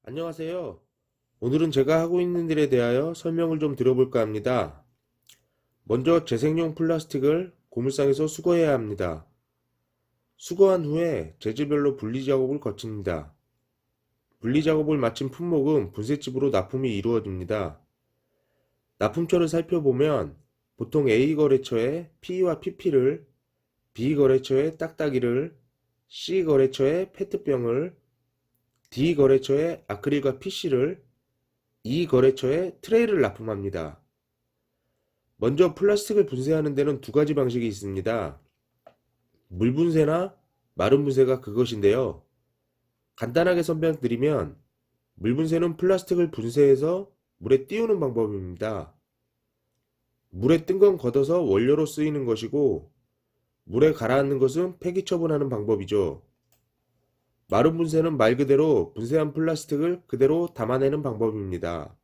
안녕하세요. 오늘은 제가 하고 있는 일에 대하여 설명을 좀 드려볼까 합니다. 먼저 재생용 플라스틱을 고물상에서 수거해야 합니다. 수거한 후에 재질별로 분리 작업을 거칩니다. 분리 작업을 마친 품목은 분쇄집으로 납품이 이루어집니다. 납품처를 살펴보면 보통 A 거래처에 P와 PP를, B 거래처에 딱딱이를, C 거래처에 페트병을, D 거래처에 아크릴과 PC를, 이 거래처에 트레이를 납품합니다. 먼저 플라스틱을 분쇄하는 데는 두 가지 방식이 있습니다. 물 분쇄나 마른 분쇄가 그것인데요. 간단하게 설명드리면 물 분쇄는 플라스틱을 분쇄해서 물에 띄우는 방법입니다. 물에 뜬 건 걷어서 원료로 쓰이는 것이고 물에 가라앉는 것은 폐기 처분하는 방법이죠. 마른 분쇄는 말 그대로 분쇄한 플라스틱을 그대로 담아내는 방법입니다.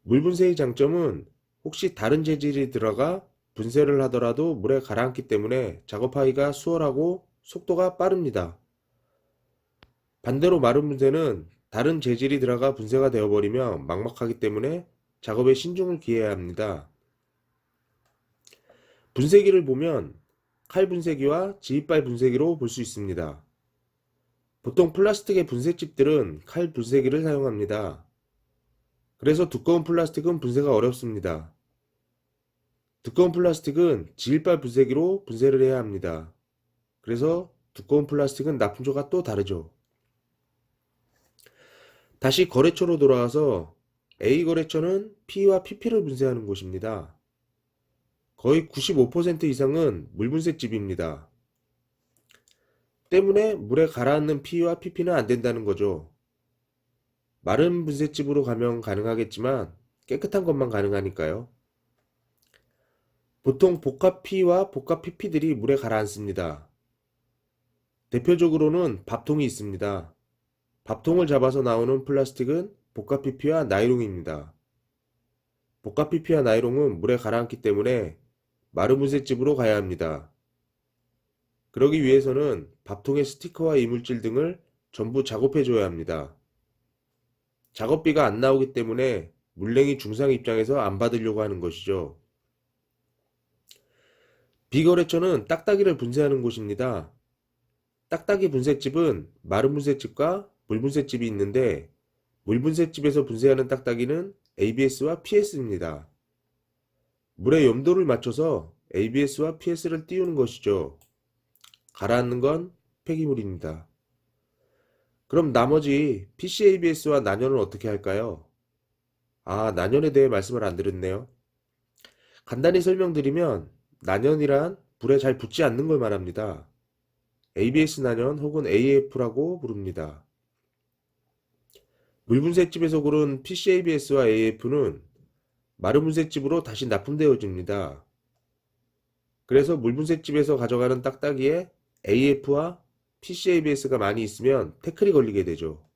물 분쇄의 장점은 혹시 다른 재질이 들어가 분쇄를 하더라도 물에 가라앉기 때문에 작업하기가 수월하고 속도가 빠릅니다. 반대로 마른 분쇄는 다른 재질이 들어가 분쇄가 되어버리면 막막하기 때문에 작업에 신중을 기해야 합니다. 분쇄기를 보면 칼 분쇄기와 지휘발 분쇄기로 볼 수 있습니다. 보통 플라스틱의 분쇄집들은 칼 분쇄기를 사용합니다. 그래서 두꺼운 플라스틱은 분쇄가 어렵습니다. 두꺼운 플라스틱은 지일발 분쇄기로 분쇄를 해야 합니다. 그래서 두꺼운 플라스틱은 납품처가 또 다르죠. 다시 거래처로 돌아와서 A 거래처는 P와 PP를 분쇄하는 곳입니다. 거의 95% 이상은 물분쇄집입니다. 때문에 물에 가라앉는 P와 PP는 안 된다는 거죠. 마른 분쇄집으로 가면 가능하겠지만 깨끗한 것만 가능하니까요. 보통 복합 P와 복합 PP들이 물에 가라앉습니다. 대표적으로는 밥통이 있습니다. 밥통을 잡아서 나오는 플라스틱은 복합 PP와 나이롱입니다. 복합 PP와 나이롱은 물에 가라앉기 때문에 마른 분쇄집으로 가야 합니다. 그러기 위해서는 밥통의 스티커와 이물질 등을 전부 작업해줘야 합니다. 작업비가 안 나오기 때문에 물냉이 중상 입장에서 안 받으려고 하는 것이죠. 비거래처는 딱딱이를 분쇄하는 곳입니다. 딱딱이 분쇄집은 마른 분쇄집과 물 분쇄집이 있는데 물 분쇄집에서 분쇄하는 딱딱이는 ABS와 PS입니다. 물의 염도를 맞춰서 ABS와 PS를 띄우는 것이죠. 가라앉는 건 폐기물입니다. 그럼 나머지 PCABS와 난연은 어떻게 할까요? 난연에 대해 말씀을 안 드렸네요. 간단히 설명드리면 난연이란 불에 잘 붙지 않는 걸 말합니다. ABS 난연 혹은 AF라고 부릅니다. 물분쇄집에서 고른 PCABS와 AF는 마른 분쇄집으로 다시 납품되어집니다. 그래서 물분쇄집에서 가져가는 딱딱이에 AF와 PCABS가 많이 있으면 태클이 걸리게 되죠.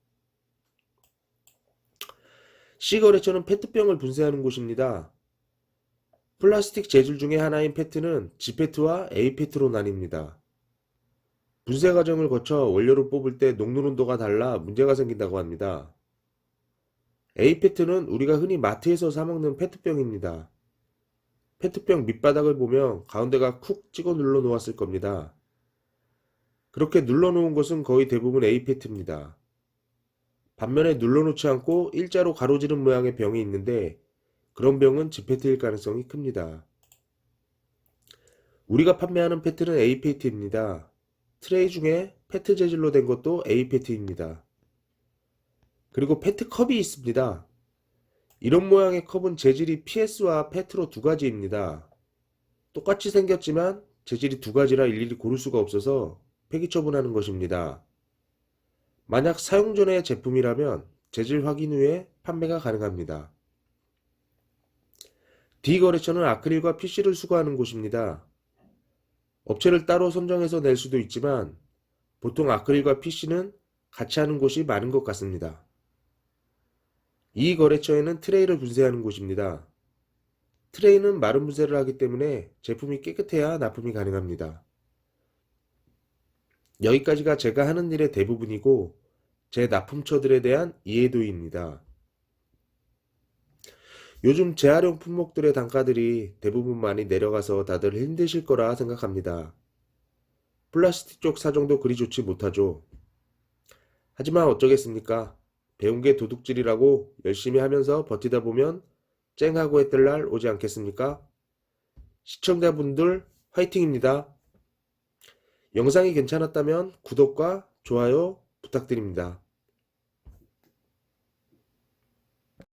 C거래처는 페트병을 분쇄하는 곳입니다. 플라스틱 재질 중에 하나인 페트는 G페트와 A페트로 나뉩니다. 분쇄 과정을 거쳐 원료를 뽑을 때 녹는 온도가 달라 문제가 생긴다고 합니다. A페트는 우리가 흔히 마트에서 사 먹는 페트병입니다. 페트병 밑바닥을 보면 가운데가 쿡 찍어 눌러 놓았을 겁니다. 그렇게 눌러 놓은 것은 거의 대부분 A페트입니다. 반면에 눌러놓지 않고 일자로 가로지른 모양의 병이 있는데 그런 병은 G페트일 가능성이 큽니다. 우리가 판매하는 페트는 A페트입니다. 트레이 중에 페트 재질로 된 것도 A페트입니다. 그리고 페트 컵이 있습니다. 이런 모양의 컵은 재질이 PS와 페트로 두 가지입니다. 똑같이 생겼지만 재질이 두 가지라 일일이 고를 수가 없어서 폐기 처분하는 것입니다. 만약 사용 전의 제품이라면 재질 확인 후에 판매가 가능합니다. D거래처는 아크릴과 PC를 수거하는 곳입니다. 업체를 따로 선정해서 낼 수도 있지만 보통 아크릴과 PC는 같이 하는 곳이 많은 것 같습니다. 이 거래처에는 트레이를 분쇄하는 곳입니다. 트레이는 마른 분쇄를 하기 때문에 제품이 깨끗해야 납품이 가능합니다. 여기까지가 제가 하는 일의 대부분이고 재납품처들에 대한 이해도입니다. 요즘 재활용 품목들의 단가들이 대부분 많이 내려가서 다들 힘드실 거라 생각합니다. 플라스틱 쪽 사정도 그리 좋지 못하죠. 하지만 어쩌겠습니까? 배운 게 도둑질이라고 열심히 하면서 버티다 보면 쨍하고 했을 날 오지 않겠습니까? 시청자분들 화이팅입니다. 영상이 괜찮았다면 구독과 좋아요 부탁드립니다.